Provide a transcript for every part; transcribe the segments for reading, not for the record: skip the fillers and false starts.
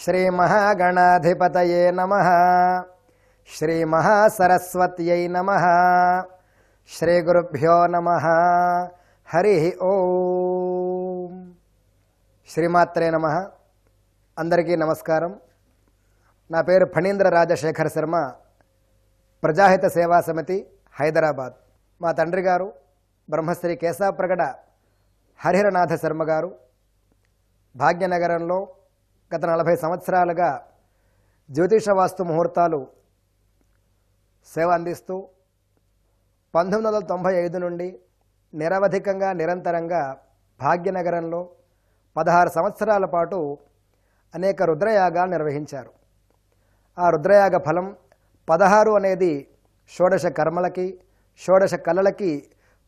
శ్రీమహాగణాధిపతయే నమః. శ్రీమహాసరస్వత్యై నమః. శ్రీగురుభ్యో నమః. హరి ఓం. శ్రీమాత్రే నమః. అందరికీ నమస్కారం. నా పేరు ఫణీంద్ర రాజశేఖర శర్మ, ప్రజాహిత సేవా సమితి, హైదరాబాద్. మా తండ్రి గారు బ్రహ్మశ్రీ కేశవప్రగడ హరిహరనాథ శర్మ గారు భాగ్యనగరంలో గత 40 సంవత్సరాలుగా జ్యోతిష వాస్తు ముహూర్తాలు సేవ అందిస్తూ 1995 నుండి నిరవధికంగా నిరంతరంగా భాగ్యనగరంలో 16 సంవత్సరాల పాటు అనేక రుద్రయాగాలు నిర్వహించారు. ఆ రుద్రయాగ ఫలం 16 అనేది షోడశ కర్మలకి, షోడశ కళలకి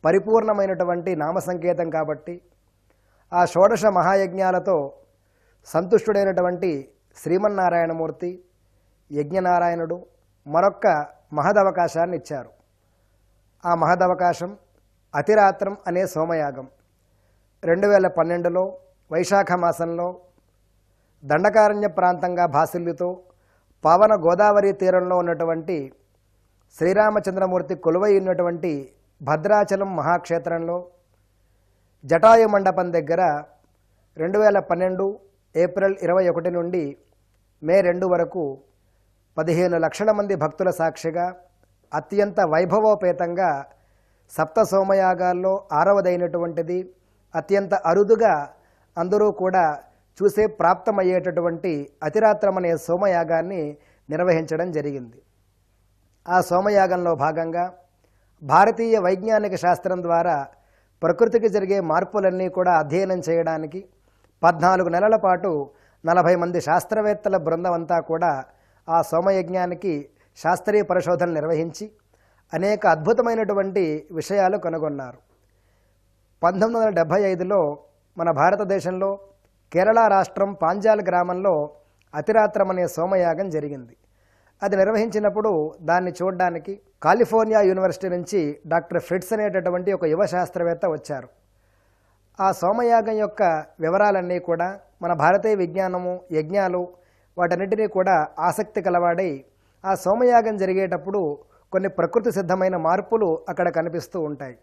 పరిపూర్ణమైనటువంటి నామ సంకేతం కాబట్టి ఆ షోడశ మహాయజ్ఞాలతో సంతుష్టుడైనటువంటి శ్రీమన్నారాయణమూర్తి యజ్ఞనారాయణుడు మరొక్క మహదవకాశాన్ని ఇచ్చారు. ఆ మహదవకాశం అతిరాత్రం అనే సోమయాగం 2012లో వైశాఖ మాసంలో దండకారణ్య ప్రాంతంగా భాసిల్లుతో పావన గోదావరి తీరంలో ఉన్నటువంటి శ్రీరామచంద్రమూర్తి కొలువై ఉన్నటువంటి భద్రాచలం మహాక్షేత్రంలో జటాయు మండపం దగ్గర 2012 ఏప్రిల్ 21 నుండి మే 2 వరకు 15 లక్షల మంది భక్తుల సాక్షిగా అత్యంత వైభవోపేతంగా సప్త సోమయాగాల్లో 6వదైనటువంటిది, అత్యంత అరుదుగా అందరూ కూడా చూసే ప్రాప్తమయ్యేటటువంటి అతిరాత్రం అనే సోమయాగాన్ని నిర్వహించడం జరిగింది. ఆ సోమయాగంలో భాగంగా భారతీయ వైజ్ఞానిక శాస్త్రం ద్వారా ప్రకృతికి జరిగే మార్పులన్నీ కూడా అధ్యయనం చేయడానికి 14 నెలల పాటు 40 మంది శాస్త్రవేత్తల బృందం అంతా కూడా ఆ సోమయజ్ఞానికి శాస్త్రీయ పరిశోధన నిర్వహించి అనేక అద్భుతమైనటువంటి విషయాలు కనుగొన్నారు. 1975లో మన భారతదేశంలో కేరళ రాష్ట్రం పాంజాల్ గ్రామంలో అతిరాత్రం అనే సోమయాగం జరిగింది. అది నిర్వహించినప్పుడు దాన్ని చూడడానికి కాలిఫోర్నియా యూనివర్సిటీ నుంచి డాక్టర్ ఫ్రిట్స్ అనేటటువంటి ఒక యువ శాస్త్రవేత్త వచ్చారు. ఆ సోమయాగం యొక్క వివరాలన్నీ కూడా మన భారతీయ విజ్ఞానము, యజ్ఞాలు వాటన్నిటినీ కూడా ఆసక్తి కలవాడై ఆ సోమయాగం జరిగేటప్పుడు కొన్ని ప్రకృతి సిద్ధమైన మార్పులు అక్కడ కనిపిస్తూ ఉంటాయి.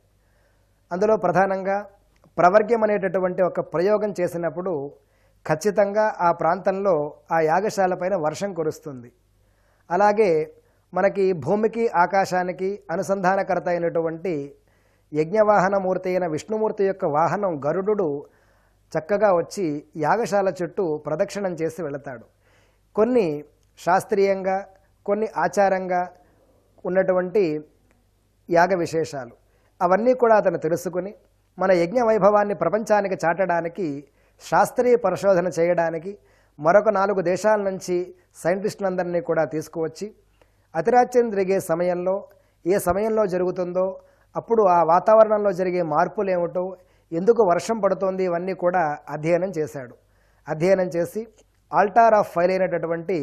అందులో ప్రధానంగా ప్రవర్గ్యం అనేటటువంటి ఒక ప్రయోగం చేసినప్పుడు ఖచ్చితంగా ఆ ప్రాంతంలో ఆ యాగశాలపైన వర్షం కురుస్తుంది. అలాగే మనకి భూమికి ఆకాశానికి అనుసంధానకర్త అయినటువంటి యజ్ఞవాహనమూర్తి అయిన విష్ణుమూర్తి యొక్క వాహనం గరుడు చక్కగా వచ్చి యాగశాల చుట్టూ ప్రదక్షిణం చేసి వెళతాడు. కొన్ని శాస్త్రీయంగా, కొన్ని ఆచారంగా ఉన్నటువంటి యాగ విశేషాలు అవన్నీ కూడా అతను తెలుసుకుని మన యజ్ఞ వైభవాన్ని ప్రపంచానికి చాటడానికి, శాస్త్రీయ పరిశోధన చేయడానికి మరొక 4 దేశాల నుంచి సైంటిస్టులందరినీ కూడా తీసుకువచ్చి అతిరాత్రం జరిగే సమయంలో ఏ సమయంలో జరుగుతుందో, అప్పుడు ఆ వాతావరణంలో జరిగే మార్పులు ఏమిటో, ఎందుకు వర్షం పడుతోంది, ఇవన్నీ కూడా అధ్యయనం చేశాడు. అధ్యయనం చేసి ఆల్టార్ ఆఫ్ ఫైర్ అనేటటువంటి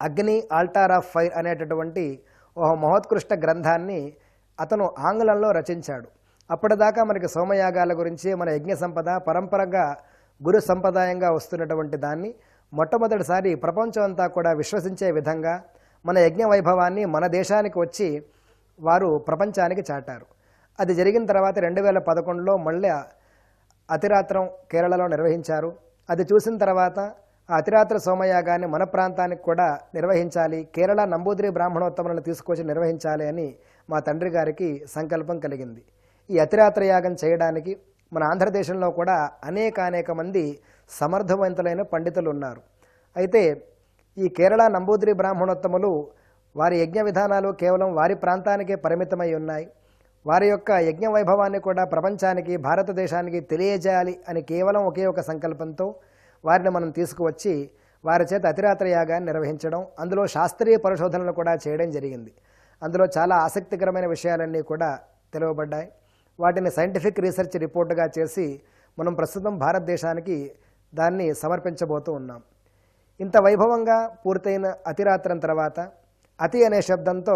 అగ్ని ఆల్టార్ ఆఫ్ ఫైర్ అనేటటువంటి ఒక మహోత్కృష్ట గ్రంథాన్ని అతను ఆంగ్లంలో రచించాడు. అప్పటిదాకా మనకి సోమయాగాల గురించి, మన యజ్ఞ సంపద పరంపరగా గురు సంప్రదాయంగా వస్తున్నటువంటి దాన్ని మొట్టమొదటిసారి ప్రపంచం అంతా కూడా విశ్వసించే విధంగా మన యజ్ఞ వైభవాన్ని మన దేశానికి వచ్చి వారు ప్రపంచానికి చాటారు. అది జరిగిన తర్వాత 2011లో మళ్ళీ అతిరాత్రం కేరళలో నిర్వహించారు. అది చూసిన తర్వాత ఆ అతిరాత్ర సోమయాగాన్ని మన ప్రాంతానికి కూడా నిర్వహించాలి, కేరళ నంబూదిరి బ్రాహ్మణోత్తములను తీసుకొచ్చి నిర్వహించాలి అని మా తండ్రి గారికి సంకల్పం కలిగింది. ఈ అతిరాత్ర యాగం చేయడానికి మన ఆంధ్రదేశంలో కూడా అనేక మంది సమర్థవంతులైన పండితులు ఉన్నారు. అయితే ఈ కేరళ నంబూదిరి బ్రాహ్మణోత్తములు వారి యజ్ఞ విధానాలు కేవలం వారి ప్రాంతానికే పరిమితమై ఉన్నాయి. వారి యొక్క యజ్ఞ వైభవాన్ని కూడా ప్రపంచానికి, భారతదేశానికి తెలియజేయాలి అని కేవలం ఒకే ఒక సంకల్పంతో వారిని మనం తీసుకువచ్చి వారి చేత అతిరాత్ర యాగాన్ని నిర్వహించడం, అందులో శాస్త్రీయ పరిశోధనలు కూడా చేయడం జరిగింది. అందులో చాలా ఆసక్తికరమైన విషయాలన్నీ కూడా తెలువబడ్డాయి. వాటిని సైంటిఫిక్ రీసెర్చ్ రిపోర్టుగా చేసి మనం ప్రస్తుతం భారతదేశానికి దాన్ని సమర్పించబోతూ ఉన్నాం. ఇంత వైభవంగా పూర్తయిన అతిరాత్రం తర్వాత అతి అనే శబ్దంతో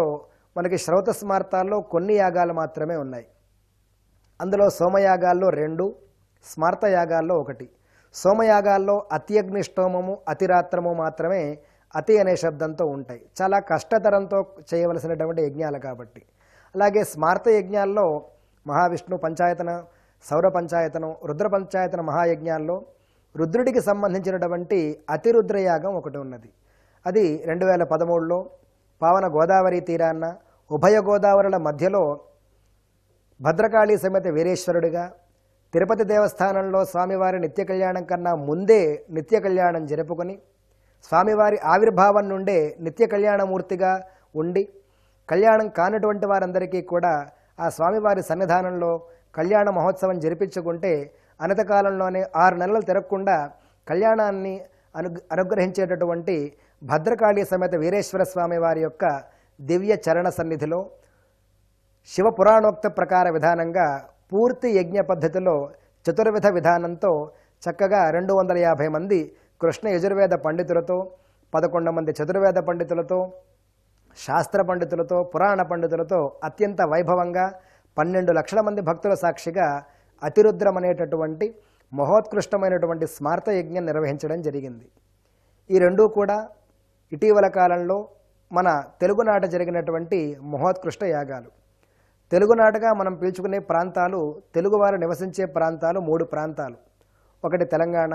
మనకి శ్రౌత స్మార్తాల్లో కొన్ని యాగాలు మాత్రమే ఉన్నాయి. అందులో సోమయాగాల్లో 2, స్మార్త యాగాల్లో 1. సోమయాగాల్లో అత్యగ్నిష్టోమము అతిరాత్రము మాత్రమే అతి అనే శబ్దంతో ఉంటాయి. చాలా కష్టతరంతో చేయవలసినటువంటి యజ్ఞాలు కాబట్టి. అలాగే స్మార్త యజ్ఞాల్లో మహావిష్ణు పంచాయతన, సౌర పంచాయతనం, రుద్ర పంచాయతన మహాయజ్ఞాల్లో రుద్రుడికి సంబంధించినటువంటి అతిరుద్రయాగం ఒకటి ఉన్నది. అది 2013లో పావన గోదావరి తీరాన్న ఉభయ గోదావరుల మధ్యలో భద్రకాళి సమేత వీరేశ్వరుడిగా, తిరుపతి దేవస్థానంలో స్వామివారి నిత్య కళ్యాణం కన్నా ముందే నిత్య కళ్యాణం జరుపుకొని స్వామివారి ఆవిర్భావం నుండే నిత్య కళ్యాణమూర్తిగా ఉండి కళ్యాణం కానటువంటి వారందరికీ కూడా ఆ స్వామివారి సన్నిధానంలో కళ్యాణ మహోత్సవం జరిపించుకుంటే అనతకాలంలోనే 6 నెలలు తిరగకుండా కళ్యాణాన్ని అనుగ్రహించేటటువంటి భద్రకాళి సమేత వీరేశ్వర స్వామి వారి యొక్క దివ్య చరణ సన్నిధిలో శివపురాణోక్త ప్రకార విధానంగా పూర్తి యజ్ఞ పద్ధతిలో చతుర్విధ విధానంతో చక్కగా 250 మంది కృష్ణ యజుర్వేద పండితులతో, 11 మంది చతుర్వేద పండితులతో, శాస్త్ర పండితులతో, పురాణ పండితులతో అత్యంత వైభవంగా 12 లక్షల మంది భక్తుల సాక్షిగా అతిరుద్రం అనేటటువంటి మహోత్కృష్టమైనటువంటి స్మార్త యజ్ఞం నిర్వహించడం జరిగింది. ఈ రెండూ కూడా ఇటీవల కాలంలో మన తెలుగునాట జరిగినటువంటి మహోత్కృష్ట యాగాలు. తెలుగునాటగా మనం పీల్చుకునే ప్రాంతాలు, తెలుగువారు నివసించే ప్రాంతాలు 3 ప్రాంతాలు. ఒకటి తెలంగాణ,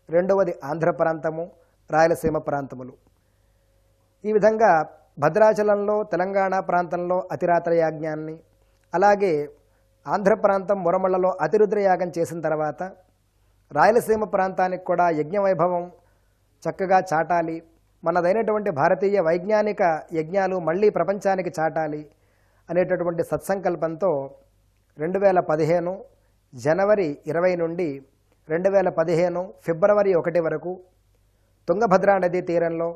రెండవది ఆంధ్ర ప్రాంతము, రాయలసీమ ప్రాంతములు. ఈ విధంగా భద్రాచలంలో తెలంగాణ ప్రాంతంలో అతిరాత్ర యాజ్ఞాన్ని, అలాగే ఆంధ్ర ప్రాంతం మురమళ్ళలో అతిరుద్ర యాగం చేసిన తర్వాత రాయలసీమ ప్రాంతానికి కూడా యజ్ఞ వైభవం చక్కగా చాటాలి, మనదైనటువంటి భారతీయ వైజ్ఞానిక యజ్ఞాలు మళ్ళీ ప్రపంచానికి చాటాలి అనేటటువంటి సత్సంకల్పంతో 2015 జనవరి 20 నుండి 2015 ఫిబ్రవరి 1 వరకు తుంగభద్రా నదీ తీరంలో,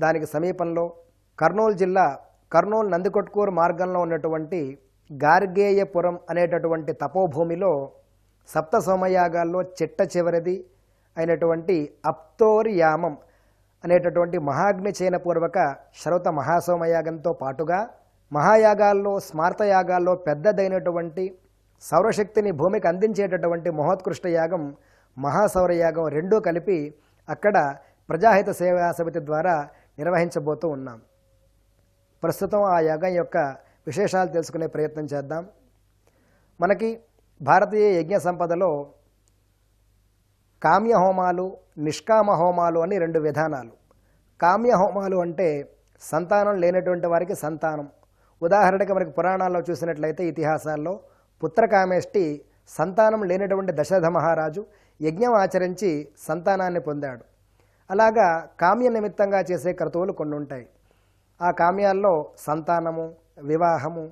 దానికి సమీపంలో కర్నూలు జిల్లా కర్నూలు నందికొట్కూరు మార్గంలో ఉన్నటువంటి గార్గేయపురం అనేటటువంటి తపోభూమిలో సప్త సోమయాగాల్లో చిట్ట చివరిది అయినటువంటి అప్తోర్యామం అనేటటువంటి మహాగ్నిచయనపూర్వక శ్రౌత మహాసోమయాగంతో పాటుగా మహాయాగాల్లో, స్మార్తయాగాల్లో పెద్దదైనటువంటి సౌరశక్తిని భూమికి అందించేటటువంటి మహోత్కృష్ట యాగం మహాసౌరయాగం రెండూ కలిపి అక్కడ ప్రజాహిత సేవా సమితి ద్వారా నిర్వహించబోతూ ఉన్నాం. ప్రస్తుతం ఆ యాగం యొక్క విశేషాలు తెలుసుకునే ప్రయత్నం చేద్దాం. మనకి భారతీయ యజ్ఞ సంపదలో కామ్య హోమాలు, నిష్కామ హోమాలు అని 2 విధానాలు. కామ్య హోమాలు అంటే సంతానం లేనటువంటి వారికి సంతానం. ఉదాహరణకి మనకి పురాణాల్లో చూసినట్లయితే ఇతిహాసాల్లో పుత్రకామేష్టి సంతానం లేనటువంటి దశరథ మహారాజు యజ్ఞం ఆచరించి సంతానాన్ని పొందాడు. అలాగా కామ్య నిమిత్తంగా చేసే క్రతువులు కొన్ని ఉంటాయి. ఆ కామ్యాల్లో సంతానము, వివాహము,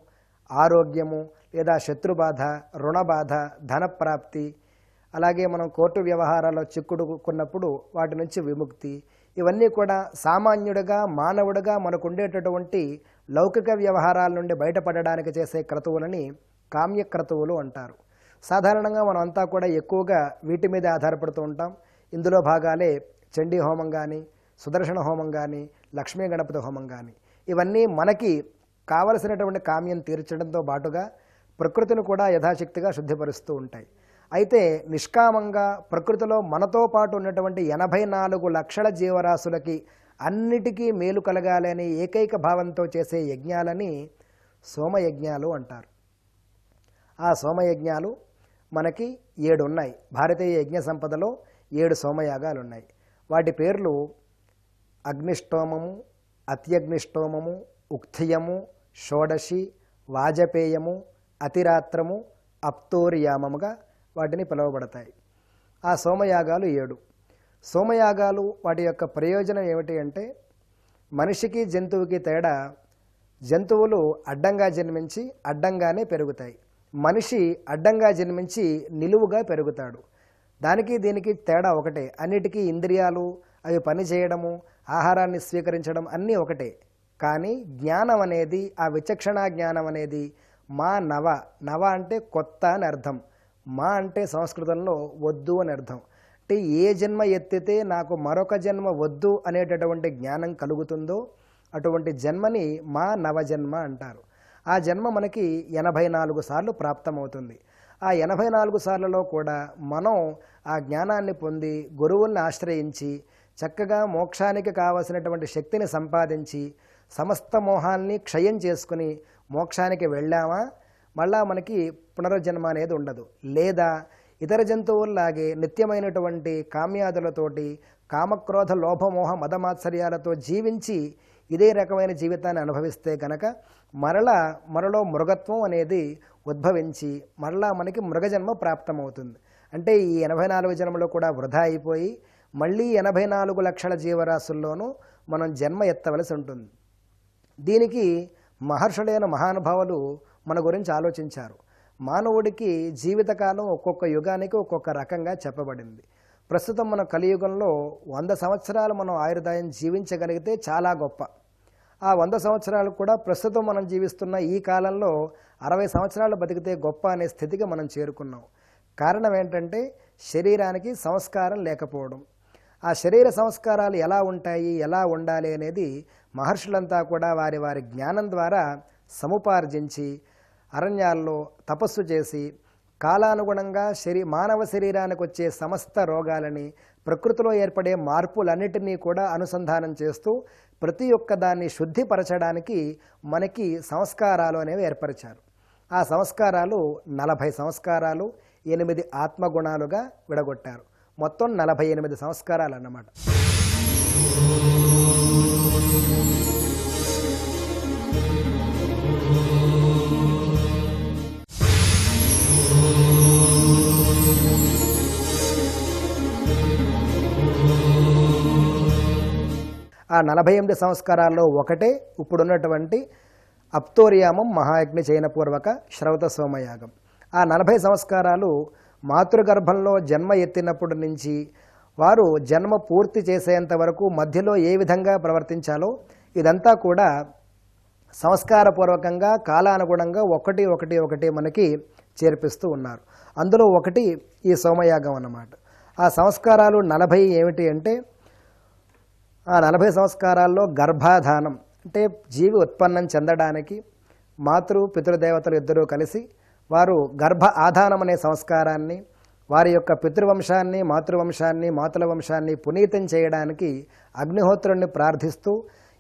ఆరోగ్యము, లేదా శత్రుబాధ, రుణబాధ, ధనప్రాప్తి, అలాగే మనం కోర్టు వ్యవహారాల్లో చిక్కుడుకున్నప్పుడు వాటి నుంచి విముక్తి, ఇవన్నీ కూడా సామాన్యుడిగా, మానవుడిగా మనకు ఉండేటటువంటి లౌకిక వ్యవహారాల నుండి బయటపడడానికి చేసే క్రతువులని కామ్య క్రతువులు అంటారు. సాధారణంగా మనం అంతా కూడా ఎక్కువగా వీటి మీద ఆధారపడుతూ ఉంటాం. ఇందులో భాగాలే చండీ హోమం కానీ, సుదర్శన హోమం కానీ, లక్ష్మీ గణపతి హోమం కానీ. ఇవన్నీ మనకి కావలసినటువంటి కామ్యం తీర్చడంతో పాటుగా ప్రకృతిని కూడా యథాశక్తిగా శుద్ధిపరుస్తూ ఉంటాయి. అయితే నిష్కామంగా ప్రకృతిలో మనతో పాటు ఉన్నటువంటి 84 లక్షల జీవరాశులకి అన్నిటికీ మేలు కలగాలని ఏకైక భావంతో చేసే యజ్ఞాలని సోమయజ్ఞాలు అంటారు. ఆ సోమయజ్ఞాలు మనకి 7 ఉన్నాయి. భారతీయ యజ్ఞ సంపదలో 7 సోమయాగాలు ఉన్నాయి. వాటి పేర్లు అగ్నిష్టోమము, అత్యగ్నిష్టోమము, ఉక్థియము, షోడశి, వాజపేయము, అతిరాత్రము, అప్తోర్యామముగా వాటిని పిలువబడతాయి. ఆ సోమయాగాలు 7. సోమయాగాలు వాటి యొక్క ప్రయోజనం ఏమిటి అంటే, మనిషికి జంతువుకి తేడా, జంతువులు అడ్డంగా జన్మించి అడ్డంగానే పెరుగుతాయి. మనిషి అడ్డంగా జన్మించి నిలువుగా పెరుగుతాడు. దానికి దీనికి తేడా ఒకటే. అన్నిటికీ ఇంద్రియాలు అవి పనిచేయడము, ఆహారాన్ని స్వీకరించడం అన్నీ ఒకటే. కానీ జ్ఞానం అనేది, ఆ విచక్షణ జ్ఞానం అనేది మా నవ, నవ అంటే కొత్త అని అర్థం, మా అంటే సంస్కృతంలో వద్దు అని అర్థం. అంటే ఏ జన్మ ఎత్తితే నాకు మరొక జన్మ వద్దు అనేటటువంటి జ్ఞానం కలుగుతుందో అటువంటి జన్మని మా నవజన్మ అంటారు. ఆ జన్మ మనకి 84 సార్లు ప్రాప్తమవుతుంది. ఆ 84 సార్లలో కూడా మనం ఆ జ్ఞానాన్ని పొంది గురువుల్ని ఆశ్రయించి చక్కగా మోక్షానికి కావలసినటువంటి శక్తిని సంపాదించి సమస్త మోహాల్ని క్షయం చేసుకుని మోక్షానికి వెళ్ళామా మళ్ళా మనకి పునర్జన్మ అనేది ఉండదు. లేదా ఇతర జంతువుల్లాగే నిత్యమైనటువంటి కామ్యాదులతోటి కామక్రోధ లోభమోహ మదమాత్సర్యాలతో జీవించి ఇదే రకమైన జీవితాన్ని అనుభవిస్తే కనుక మరలో మృగత్వం అనేది ఉద్భవించి మరలా మనకి మృగజన్మ ప్రాప్తమవుతుంది. అంటే ఈ 84 జన్మలు కూడా వృధా అయిపోయి మళ్ళీ 84 లక్షల జీవరాశుల్లోనూ మనం జన్మ ఎత్తవలసి ఉంటుంది. దీనికి మహర్షులైన మహానుభావులు మన గురించి ఆలోచించారు. మానవుడికి జీవితకాలం ఒక్కొక్క యుగానికి ఒక్కొక్క రకంగా చెప్పబడింది. ప్రస్తుతం మన కలియుగంలో 100 సంవత్సరాలు మనం ఆయుర్దాయం జీవించగలిగితే చాలా గొప్ప. ఆ 100 సంవత్సరాలు కూడా ప్రస్తుతం మనం జీవిస్తున్న ఈ కాలంలో 60 సంవత్సరాలు బతికితే గొప్ప అనే స్థితికి మనం చేరుకున్నాం. కారణం ఏంటంటే శరీరానికి సంస్కారం లేకపోవడం. ఆ శరీర సంస్కారాలు ఎలా ఉంటాయి, ఎలా ఉండాలి అనేది మహర్షులంతా కూడా వారి వారి జ్ఞానం ద్వారా సముపార్జించి అరణ్యాల్లో తపస్సు చేసి కాలానుగుణంగా మానవ శరీరానికి వచ్చే సమస్త రోగాలని ప్రకృతిలో ఏర్పడే మార్పులన్నిటినీ కూడా అనుసంధానం చేస్తూ ప్రతి ఒక్క దాన్ని శుద్ధిపరచడానికి మనకి సంస్కారాలు అనేవి ఏర్పరిచారు. ఆ సంస్కారాలు 40 సంస్కారాలు 8 ఆత్మగుణాలుగా విడగొట్టారు. మొత్తం 48 సంస్కారాలు అన్నమాట. ఆ 48 సంస్కారాల్లో ఒకటే ఇప్పుడున్నటువంటి అప్తోర్యామం మహాయజ్ఞ చయనపూర్వక శ్రౌత సోమయాగం. ఆ 40 సంస్కారాలు మాతృగర్భంలో జన్మ ఎత్తినప్పటి నుంచి వారు జన్మ పూర్తి చేసేంత వరకు మధ్యలో ఏ విధంగా ప్రవర్తించాలో ఇదంతా కూడా సంస్కారపూర్వకంగా కాలానుగుణంగా ఒకటి మనకి చేర్పిస్తూ ఉన్నారు. అందులో ఒకటి ఈ సోమయాగం అన్నమాట. ఆ సంస్కారాలు 40 ఏమిటి అంటే, ఆ 40 సంస్కారాల్లో గర్భాధానం అంటే జీవి ఉత్పన్నం చెందడానికి మాతృ పితృదేవతలు ఇద్దరూ కలిసి వారు గర్భ ఆధానం అనే సంస్కారాన్ని వారి యొక్క పితృవంశాన్ని మాతృవంశాన్ని మాతుల వంశాన్ని పునీతం చేయడానికి అగ్నిహోత్రుణ్ణి ప్రార్థిస్తూ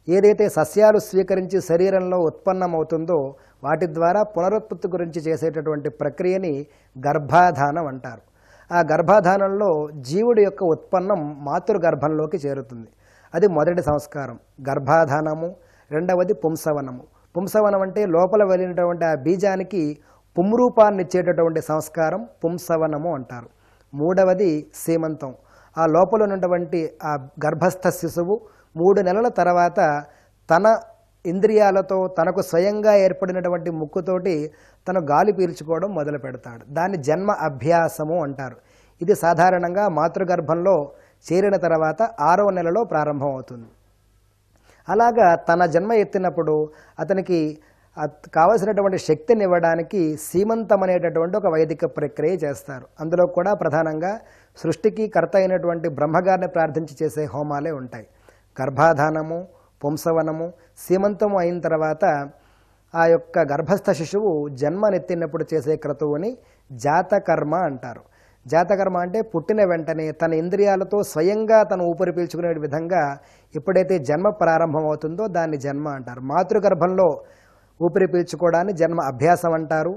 ఏదైతే సస్యాలు స్వీకరించి శరీరంలో ఉత్పన్నమవుతుందో వాటి ద్వారా పునరుత్పత్తి గురించి చేసేటటువంటి ప్రక్రియని గర్భాధానం అంటారు. ఆ గర్భాధానంలో జీవుడి యొక్క ఉత్పన్నం మాతృగర్భంలోకి చేరుతుంది. అది మొదటి సంస్కారం గర్భాధానము. రెండవది పుంసవనము. పుంసవనం అంటే లోపల వెళ్ళినటువంటి ఆ బీజానికి పుంరూపాన్ని ఇచ్చేటటువంటి సంస్కారం పుంసవనము అంటారు. మూడవది సీమంతం. ఆ లోపల ఉన్నటువంటి ఆ గర్భస్థ శిశువు 3 నెలల తర్వాత తన ఇంద్రియాలతో తనకు స్వయంగా ఏర్పడినటువంటి ముక్కుతోటి తను గాలి పీల్చుకోవడం మొదలు పెడతాడు. దాన్ని జన్మ అభ్యాసము అంటారు. ఇది సాధారణంగా మాతృగర్భంలో చేరిన తర్వాత 6వ నెలలో ప్రారంభం అవుతుంది. అలాగా తన జన్మ ఎత్తినప్పుడు అతనికి కావలసినటువంటి శక్తిని ఇవ్వడానికి సీమంతం అనేటటువంటి ఒక వైదిక ప్రక్రియ చేస్తారు. అందులో కూడా ప్రధానంగా సృష్టికి కర్త అయినటువంటి బ్రహ్మగారిని ప్రార్థించి చేసే హోమాలే ఉంటాయి. గర్భాధానము, పుంసవనము, సీమంతము అయిన తర్వాత ఆ యొక్క గర్భస్థ శిశువు జన్మనెత్తినప్పుడు చేసే క్రతువుని జాతకర్మ అంటారు. జాతకర్మ అంటే పుట్టిన వెంటనే తన ఇంద్రియాలతో స్వయంగా తను ఊపిరి పీల్చుకునే విధంగా ఎప్పుడైతే జన్మ ప్రారంభం అవుతుందో దాన్ని జన్మ అంటారు. మాతృగర్భంలో ఊపిరి పీల్చుకోవడాన్ని జన్మ అభ్యాసం అంటారు.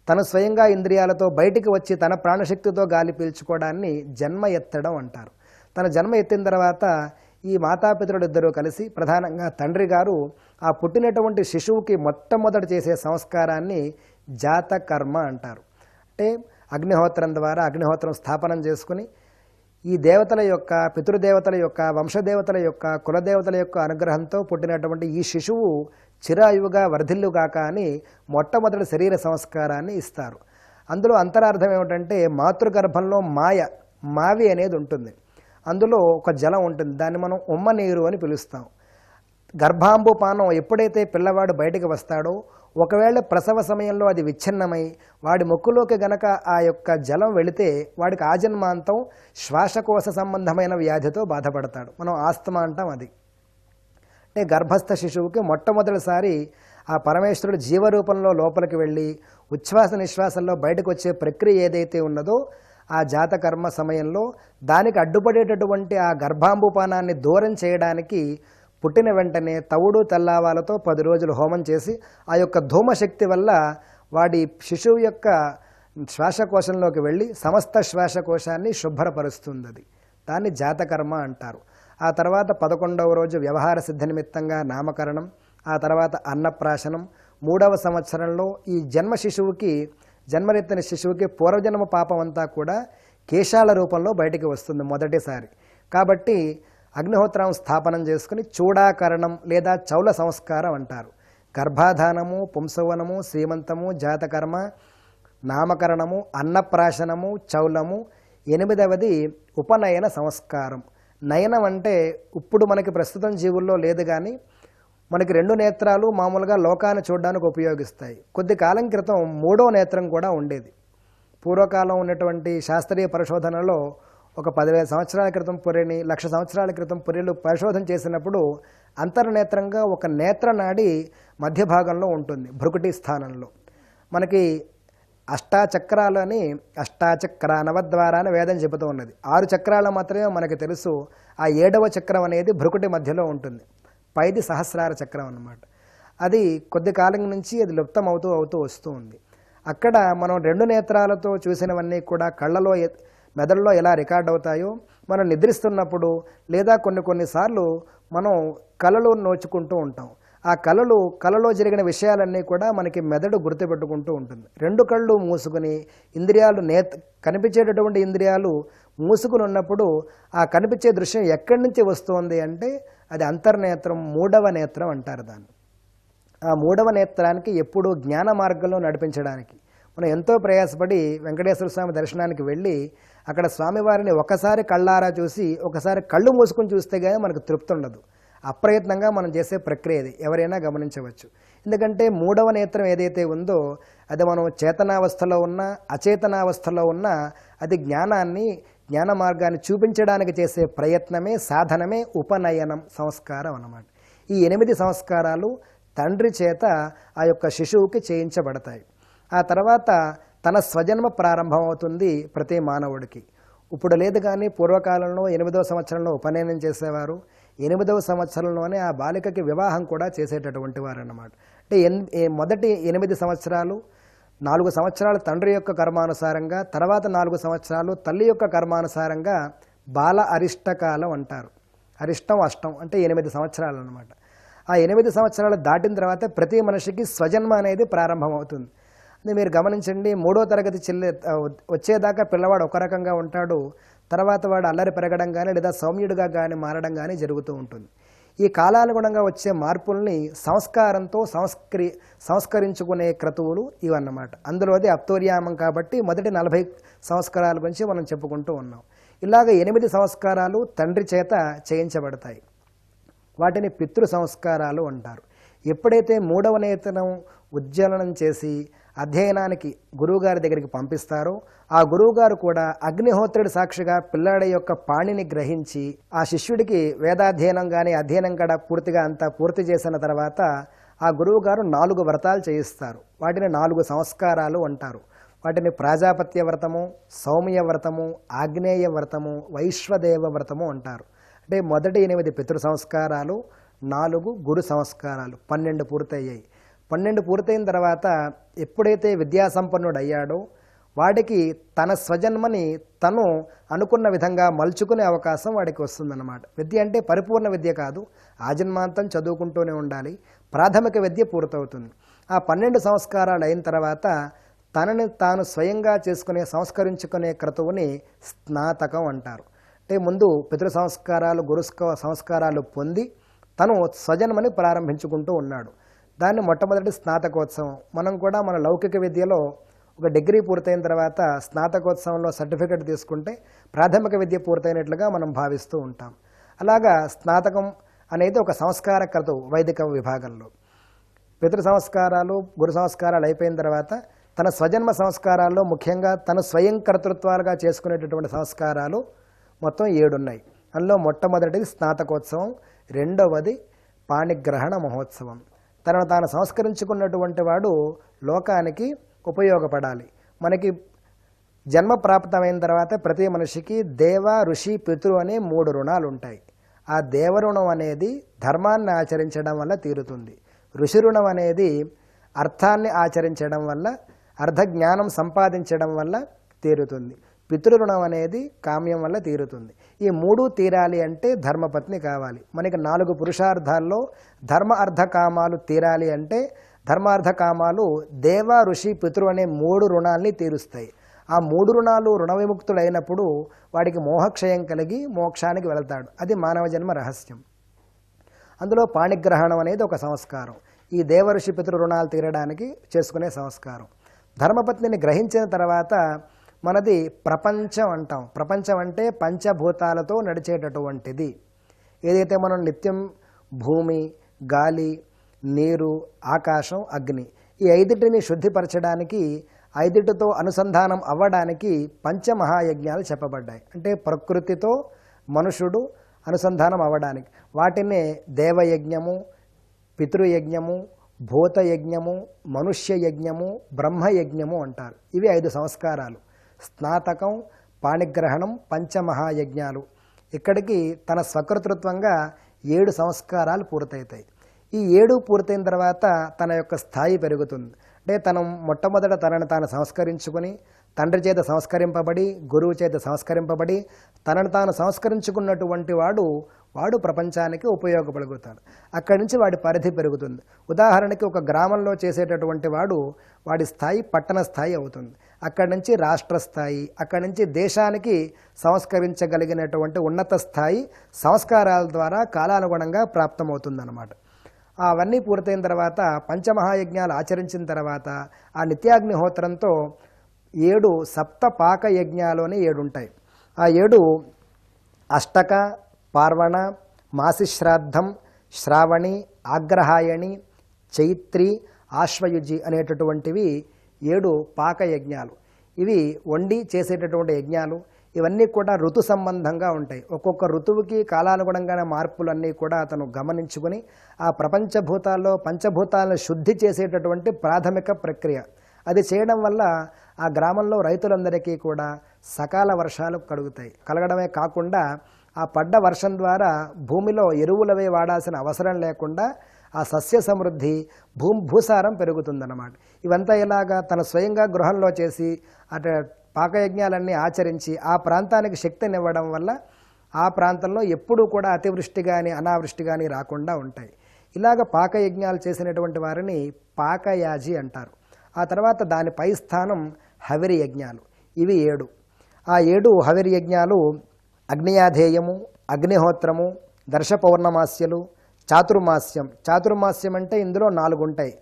తను స్వయంగా ఇంద్రియాలతో బయటికి వచ్చి తన ప్రాణశక్తితో గాలి పీల్చుకోవడాన్ని జన్మ ఎత్తడం అంటారు. తన జన్మ ఎత్తిన తర్వాత ఈ మాతాపితరులు ఇద్దరూ కలిసి ప్రధానంగా తండ్రి గారు ఆ పుట్టినటువంటి శిశువుకి మొట్టమొదట చేసే సంస్కారాన్ని జాతకర్మ అంటారు. అంటే అగ్నిహోత్రం ద్వారా అగ్నిహోత్రం స్థాపనం చేసుకుని ఈ దేవతల యొక్క పితృదేవతల యొక్క వంశదేవతల యొక్క కులదేవతల యొక్క అనుగ్రహంతో పుట్టినటువంటి ఈ శిశువు చిరాయువుగా వర్ధిల్లుగాక అని మొట్టమొదటి శరీర సంస్కారాన్ని ఇస్తారు. అందులో అంతరార్థం ఏమిటంటే మాతృగర్భంలో మావి అనేది ఉంటుంది. అందులో ఒక జలం ఉంటుంది. దాన్ని మనం ఉమ్మ నీరు అని పిలుస్తాం. గర్భాంబుపానం ఎప్పుడైతే పిల్లవాడు బయటికి వస్తాడో ఒకవేళ ప్రసవ సమయంలో అది విచ్ఛిన్నమై వాడి ముక్కులోకి గనక ఆ యొక్క జలం వెళితే వాడికి ఆజన్మాంతం శ్వాసకోశ సంబంధమైన వ్యాధితో బాధపడతాడు. మనం ఆస్తమా అంటాం. అది అంటే గర్భస్థ శిశువుకి మొట్టమొదటిసారి ఆ పరమేశ్వరుడు జీవరూపంలో లోపలికి వెళ్ళి ఉచ్ఛ్వాస నిశ్వాసంలో బయటకు వచ్చే ప్రక్రియ ఏదైతే ఉన్నదో ఆ జాతకర్మ సమయంలో దానికి అడ్డుపడేటటువంటి ఆ గర్భాంబుపానాన్ని దూరం చేయడానికి పుట్టిన వెంటనే తవుడు తెల్లావాలతో 10 రోజులు హోమం చేసి ఆ యొక్క ధూమశక్తి వల్ల వాడి శిశువు యొక్క శ్వాసకోశంలోకి వెళ్ళి సమస్త శ్వాసకోశాన్ని శుభ్రపరుస్తుంది. అది దాన్ని జాతకర్మ అంటారు. ఆ తర్వాత 11వ రోజు వ్యవహార సిద్ధ నిమిత్తంగా నామకరణం, ఆ తర్వాత అన్నప్రాశనం. 3వ సంవత్సరంలో ఈ జన్మరెత్తిన శిశువుకి పూర్వజన్మ పాపం అంతా కూడా కేశాల రూపంలో బయటికి వస్తుంది మొదటిసారి. కాబట్టి అగ్నిహోత్రం స్థాపనం చేసుకుని చూడాకరణం లేదా చౌల సంస్కారం అంటారు. గర్భాధానము, పుంసవనము, శ్రీమంతము, జాతకర్మ, నామకరణము, అన్నప్రాశనము, చౌలము. 8వది ఉపనయన సంస్కారం. నయనం అంటే ఇప్పుడు మనకి ప్రస్తుతం జీవుల్లో లేదు, కానీ మనకి 2 నేత్రాలు మామూలుగా లోకాన్ని చూడడానికి ఉపయోగిస్తాయి. కొద్ది కాలం క్రితం 3వ నేత్రం కూడా ఉండేది. పూర్వకాలం ఉన్నటువంటి శాస్త్రీయ పరిశోధనలో ఒక 10,000 సంవత్సరాల క్రితం పుర్రెని, 1,00,000 సంవత్సరాల క్రితం పుర్రెలు పరిశోధన చేసినప్పుడు అంతర్నేత్రంగా ఒక నేత్రనాడి మధ్య భాగంలో ఉంటుంది, భృకుటి స్థానంలో. మనకి అష్టాచక్రాలని అష్టాచక్ర నవద్వార అని వేదం చెబుతూ ఉన్నది. 6 చక్రాలు మాత్రమే మనకి తెలుసు. ఆ 7వ చక్రం అనేది భృకుటి మధ్యలో ఉంటుంది. పైది సహస్రార చక్రం అన్నమాట. అది కొద్ది కాలం నుంచి అది లుప్తం అవుతూ వస్తూ ఉంది. అక్కడ మనం 2 నేత్రాలతో చూసినవన్నీ కూడా కళ్ళలో మెదడులో ఎలా రికార్డ్ అవుతాయో, మనం నిద్రిస్తున్నప్పుడు లేదా కొన్నిసార్లు మనం కళలు నోచుకుంటూ ఉంటాం. ఆ కళలో జరిగిన విషయాలన్నీ కూడా మనకి మెదడు గుర్తుపెట్టుకుంటూ ఉంటుంది. 2 కళ్ళు మూసుకుని ఇంద్రియాలు కనిపించేటటువంటి ఇంద్రియాలు మూసుకుని ఉన్నప్పుడు ఆ కనిపించే దృశ్యం ఎక్కడి నుంచి వస్తుంది అంటే అది అంతర్నేత్రం, 3వ నేత్రం అంటారు దాన్ని. ఆ 3వ నేత్రానికి ఎప్పుడూ జ్ఞాన మార్గంలో నడిపించడానికి మనం ఎంతో ప్రయాసపడి వెంకటేశ్వర స్వామి దర్శనానికి వెళ్ళి అక్కడ స్వామివారిని ఒకసారి కళ్ళారా చూసి ఒకసారి కళ్ళు మూసుకుని చూస్తే కానీ మనకు తృప్తి ఉండదు. అప్రయత్నంగా మనం చేసే ప్రక్రియ ఇది, ఎవరైనా గమనించవచ్చు. ఎందుకంటే 3వ నేత్రం ఏదైతే ఉందో అది మనం చేతనావస్థలో ఉన్నా అచేతనావస్థలో ఉన్నా అది జ్ఞాన మార్గాన్ని చూపించడానికి చేసే ప్రయత్నమే, సాధనమే ఉపనయనం సంస్కారం అన్నమాట. ఈ 8 సంస్కారాలు తండ్రి చేత ఆ యొక్క శిశువుకి చేయించబడతాయి. ఆ తర్వాత తన స్వజన్మ ప్రారంభమవుతుంది ప్రతి మానవుడికి. ఇప్పుడు లేదు, కానీ పూర్వకాలంలో 8వ సంవత్సరంలో ఉపనయనం చేసేవారు. 8వ సంవత్సరంలోనే ఆ బాలికకి వివాహం కూడా చేసేటటువంటి వారు అన్నమాట. అంటే మొదటి 8 సంవత్సరాలు 4 సంవత్సరాలు తండ్రి యొక్క కర్మానుసారంగా, తర్వాత 4 సంవత్సరాలు తల్లి యొక్క కర్మానుసారంగా బాల అరిష్టకాలం అంటారు. అరిష్టం అష్టం అంటే 8 సంవత్సరాలు అన్నమాట. ఆ 8 సంవత్సరాలు దాటిన తర్వాత ప్రతి మనిషికి స్వజన్మ అనేది ప్రారంభమవుతుంది. అది మీరు గమనించండి. 3వ తరగతి వచ్చేదాకా పిల్లవాడు ఒక రకంగా ఉంటాడు. తర్వాత వాడు అల్లరి పెరగడం కానీ లేదా సౌమ్యుడిగా కానీ మారడం కానీ జరుగుతూ ఉంటుంది. ఈ కాలానుగుణంగా వచ్చే మార్పుల్ని సంస్కారంతో సంస్కరించుకునే క్రతువులు ఇవన్నమాట. అందులోది అప్తోర్యామం కాబట్టి మొదటి 40 సంస్కారాల గురించి మనం చెప్పుకుంటూ ఉన్నాం. ఇలాగ 8 సంస్కారాలు తండ్రి చేత చేయించబడతాయి. వాటిని పితృ సంస్కారాలు అంటారు. ఎప్పుడైతే 3వ నేత్రం ఉజ్వలనం చేసి అధ్యయనానికి గురువుగారి దగ్గరికి పంపిస్తారో ఆ గురువుగారు కూడా అగ్నిహోత్రుడి సాక్షిగా పిల్లాడి యొక్క పాణిని గ్రహించి ఆ శిష్యుడికి వేదాధ్యయనం కానీ అధ్యయనం కూడా పూర్తిగా అంతా పూర్తి చేసిన తర్వాత ఆ గురువుగారు 4 వ్రతాలు చేయిస్తారు. వాటిని 4 సంస్కారాలు అంటారు. వాటిని ప్రాజాపత్య వ్రతము, సౌమ్య వ్రతము, ఆగ్నేయ వ్రతము, వైశ్వదేవ వ్రతము అంటారు. అంటే మొదటి 8 పితృ సంస్కారాలు, 4 గురు సంస్కారాలు, 12 పూర్తయ్యాయి. 12 పూర్తయిన తర్వాత ఎప్పుడైతే విద్యాసంపన్నుడు అయ్యాడో వాడికి తన స్వజన్మని తను అనుకున్న విధంగా మలుచుకునే అవకాశం వాడికి వస్తుందన్నమాట. విద్య అంటే పరిపూర్ణ విద్య కాదు, ఆజన్మాంతం చదువుకుంటూనే ఉండాలి. ప్రాథమిక విద్య పూర్తవుతుంది. ఆ 12 సంస్కారాలు అయిన తర్వాత తనని తాను స్వయంగా చేసుకునే సంస్కరించుకునే క్రతువుని స్నాతకం అంటారు. అంటే ముందు పితృ సంస్కారాలు, గురు సంస్కారాలు పొంది తను స్వజన్మని ప్రారంభించుకుంటూ ఉన్నాడు. దాన్ని మొట్టమొదటి స్నాతకోత్సవం. మనం కూడా మన లౌకిక విద్యలో ఒక డిగ్రీ పూర్తయిన తర్వాత స్నాతకోత్సవంలో సర్టిఫికెట్ తీసుకుంటే ప్రాథమిక విద్య పూర్తయినట్లుగా మనం భావిస్తూ ఉంటాం. అలాగా స్నాతకం అనేది ఒక సంస్కార క్రతువు వైదిక విభాగంలో. పితృ సంస్కారాలు, గురు సంస్కారాలు అయిపోయిన తర్వాత తన స్వజన్మ సంస్కారాల్లో ముఖ్యంగా తను స్వయం కర్తృత్వాలుగా చేసుకునేటటువంటి సంస్కారాలు మొత్తం 7 ఉన్నాయి. అందులో మొట్టమొదటిది స్నాతకోత్సవం, రెండవది పాణిగ్రహణ మహోత్సవం. తనను తాను సంస్కరించుకున్నటువంటి వాడు లోకానికి ఉపయోగపడాలి. మనకి జన్మ ప్రాప్తమైన తర్వాత ప్రతి మనిషికి దేవ, ఋషి, పితృ అనే 3 రుణాలు ఉంటాయి. ఆ దేవ రుణం అనేది ధర్మాన్ని ఆచరించడం వల్ల తీరుతుంది. ఋషి రుణం అనేది అర్థాన్ని ఆచరించడం వల్ల, అర్థజ్ఞానం సంపాదించడం వల్ల తీరుతుంది. పితృరుణం అనేది కామ్యం వల్ల తీరుతుంది. ఈ 3 తీరాలి అంటే ధర్మపత్ని కావాలి. మనకి 4 పురుషార్థాల్లో ధర్మ అర్థ కామాలు తీరాలి అంటే ధర్మార్థ కామాలు దేవ, ఋషి, పితృ అనే 3 రుణాల్ని తీరుస్తాయి. ఆ 3 రుణాలు రుణ విముక్తుడైనప్పుడు వాడికి మోహక్షయం కలిగి మోక్షానికి వెళతాడు. అది మానవ జన్మ రహస్యం. అందులో పాణిగ్రహణం అనేది ఒక సంస్కారం. ఈ దేవ, ఋషి, పితృ రుణాలు తీరడానికి చేసుకునే సంస్కారం. ధర్మపత్నిని గ్రహించిన తర్వాత మనది ప్రపంచం అంటాం. ప్రపంచం అంటే పంచభూతాలతో నడిచేటటువంటిది. ఏదైతే మనం నిత్యం భూమి, గాలి, నీరు, ఆకాశం, అగ్ని ఈ 5టిని శుద్ధిపరచడానికి, 5టితో అనుసంధానం అవ్వడానికి పంచమహాయజ్ఞాలు చెప్పబడ్డాయి. అంటే ప్రకృతితో మనుషుడు అనుసంధానం అవ్వడానికి వాటినే దేవయజ్ఞము, పితృయజ్ఞము, భూతయజ్ఞము, మనుష్యయజ్ఞము, బ్రహ్మయజ్ఞము అంటారు. ఇవి 5 సంస్కారాలు. స్నాతకం, పాణిగ్రహణం, పంచమహాయజ్ఞాలు. ఇక్కడికి తన స్వకర్తృత్వంగా 7 సంస్కారాలు పూర్తవుతాయి. ఈ 7 పూర్తయిన తర్వాత తన యొక్క స్థాయి పెరుగుతుంది. అంటే తను మొట్టమొదట తనను తాను సంస్కరించుకొని, తండ్రి చేత సంస్కరింపబడి, గురువు చేత సంస్కరింపబడి, తనను తాను సంస్కరించుకున్నటువంటి వాడు ప్రపంచానికి ఉపయోగపడుతాడు. అక్కడి నుంచి వాడి పరిధి పెరుగుతుంది. ఉదాహరణకి ఒక గ్రామంలో చేసేటటువంటి వాడి స్థాయి పట్టణ స్థాయి అవుతుంది. అక్కడి నుంచి రాష్ట్ర స్థాయి, అక్కడి నుంచి దేశానికి సంస్కరించగలిగినటువంటి ఉన్నత స్థాయి సంస్కారాల ద్వారా కాలానుగుణంగా ప్రాప్తమవుతుందన్నమాట. అవన్నీ పూర్తయిన తర్వాత పంచమహాయజ్ఞాలు ఆచరించిన తర్వాత ఆ నిత్యాగ్నిహోత్రంతో 7 సప్త పాక యజ్ఞాలు అని 7 ఉంటాయి. ఆ 7 అష్టక, పార్వణ, మాసిశ్రాద్ధం, శ్రావణి, ఆగ్రహాయణి, చైత్రి, ఆశ్వయుజి అనేటటువంటివి 7 పాక యజ్ఞాలు. ఇవి వండి చేసేటటువంటి యజ్ఞాలు. ఇవన్నీ కూడా ఋతు సంబంధంగా ఉంటాయి. ఒక్కొక్క ఋతువుకి కాలానుగుణంగానే మార్పులన్నీ కూడా అతను గమనించుకుని ఆ ప్రపంచభూతాల్లో పంచభూతాలను శుద్ధి చేసేటటువంటి ప్రాథమిక ప్రక్రియ అది చేయడం వల్ల ఆ గ్రామంలో రైతులందరికీ కూడా సకాల వర్షాలు కలగడమే కాకుండా ఆ పడ్డ వర్షం ద్వారా భూమిలో ఎరువులవే వాడాల్సిన అవసరం లేకుండా ఆ సస్య సమృద్ధి, భూసారం పెరుగుతుందన్నమాట. ఇవంతా ఇలాగా తన స్వయంగా గృహంలో చేసి పాకయజ్ఞాలన్నీ ఆచరించి ఆ ప్రాంతానికి శక్తినివ్వడం వల్ల ఆ ప్రాంతంలో ఎప్పుడూ కూడా అతివృష్టి కానీ అనావృష్టి కానీ రాకుండా ఉంటాయి. ఇలాగ పాకయజ్ఞాలు చేసినటువంటి వారిని పాకయాజి అంటారు. ఆ తర్వాత దాని పై స్థానం హవిరి యజ్ఞాలు. ఇవి 7. ఆ 7 హవిరి యజ్ఞాలు అగ్నియాధేయము, అగ్నిహోత్రము, దర్శ పౌర్ణమాస్యలు, చాతుర్మాస్యం. చాతుర్మాస్యం అంటే ఇందులో 4 ఉంటాయి.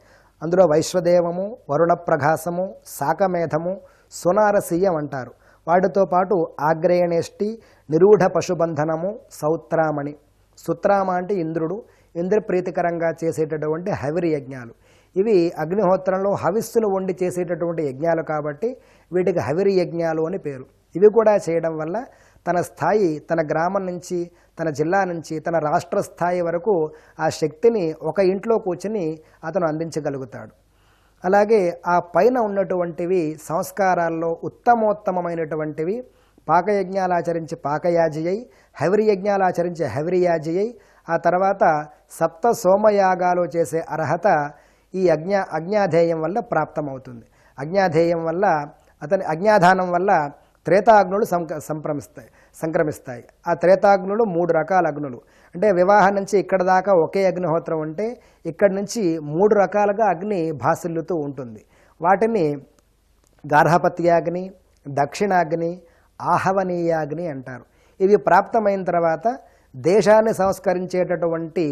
అందులో వైశ్వదేవము, వరుణ ప్రకాశము, శాకమేధము, సునారసీయం అంటారు. వాటితో పాటు ఆగ్రేయణేష్టి, నిరూఢ పశుబంధనము, సౌత్రామణి. సుత్రామ అంటే ఇంద్రుడు, ఇంద్ర ప్రీతికరంగా చేసేటటువంటి హవిరి యజ్ఞాలు. ఇవి అగ్నిహోత్రంలో హవిస్సును వండి చేసేటటువంటి యజ్ఞాలు కాబట్టి వీటికి హవిరి యజ్ఞాలు అని పేరు. ఇవి కూడా చేయడం వల్ల తన స్థాయి, తన గ్రామం నుంచి, తన జిల్లా నుంచి, తన రాష్ట్ర స్థాయి వరకు ఆ శక్తిని ఒక ఇంట్లో కూర్చుని అతను అందించగలుగుతాడు. అలాగే ఆ పైన ఉన్నటువంటివి సంస్కారాల్లో ఉత్తమోత్తమైనటువంటివి పాకయజ్ఞాలు ఆచరించి పాకయాజి అయి, హవిరి యజ్ఞాలు ఆచరించి హవిరియాజి అయి, ఆ తర్వాత సప్త సోమయాగాలు చేసే అర్హత ఈ అజ్ఞాధేయం వల్ల ప్రాప్తమవుతుంది. అజ్ఞాధేయం వల్ల అజ్ఞాధానం వల్ల త్రేతాగ్నులు సంక్రమిస్తాయి. ఆ త్రేతాగ్నులు 3 రకాల అగ్నులు. అంటే వివాహం నుంచి ఇక్కడ దాకా ఒకే అగ్నిహోత్రం ఉంటే ఇక్కడి నుంచి 3 రకాలుగా అగ్ని భాసిల్లుతూ ఉంటుంది. వాటిని గార్హపత్యాగ్ని, దక్షిణాగ్ని, ఆహవనీయాగ్ని అంటారు. ఇవి ప్రాప్తమైన తర్వాత దేశాన్ని సంస్కరించేటటువంటి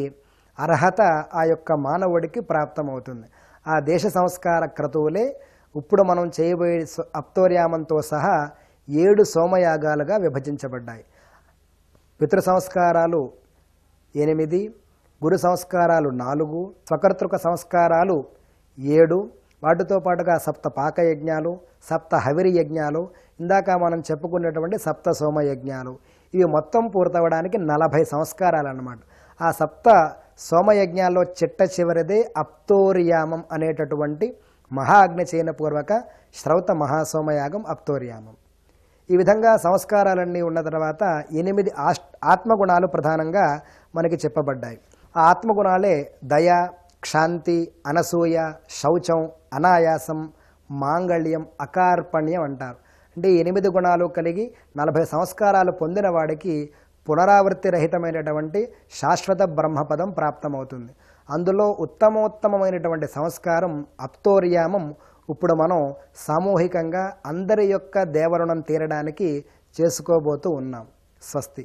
అర్హత ఆ యొక్క మానవుడికి ప్రాప్తమవుతుంది. ఆ దేశ సంస్కార క్రతువులే ఇప్పుడు మనం చేయబోయే అప్తోర్యామంతో సహా 7 సోమయాగాలుగా విభజించబడ్డాయి. పితృ సంస్కారాలు 8, గురు సంస్కారాలు 4, స్వకర్తృక సంస్కారాలు 7, వాటితో పాటుగా సప్త పాకయజ్ఞాలు, సప్త హవిరి యజ్ఞాలు, ఇందాక మనం చెప్పుకున్నటువంటి సప్త సోమయజ్ఞాలు. ఇవి మొత్తం పూర్తవడానికి 40 సంస్కారాలు అన్నమాట. ఆ సప్త సోమయజ్ఞాల్లో చిట్ట చివరిదే అప్తోర్యామం అనేటటువంటి మహాగ్నిచయనపూర్వక శ్రౌత మహాసోమయాగం అప్తోర్యామం. ఈ విధంగా సంస్కారాలన్నీ ఉన్న తర్వాత 8 ఆత్మగుణాలు ప్రధానంగా మనకి చెప్పబడ్డాయి. ఆ ఆత్మగుణాలే దయ, క్షాంతి, అనసూయ, శౌచం, అనాయాసం, మాంగళ్యం, అకార్పణ్యం అంటారు. అంటే 8 గుణాలు కలిగి 40 సంస్కారాలు పొందిన వాడికి పునరావృత్తి రహితమైనటువంటి శాశ్వత బ్రహ్మపదం ప్రాప్తమవుతుంది. అందులో ఉత్తమోత్తమైనటువంటి సంస్కారం అప్తోర్యామం ఇప్పుడు మనం సామూహికంగా అందరి యొక్క దేవరుణం తీరడానికి చేసుకోబోతూ ఉన్నాం. స్వస్తి.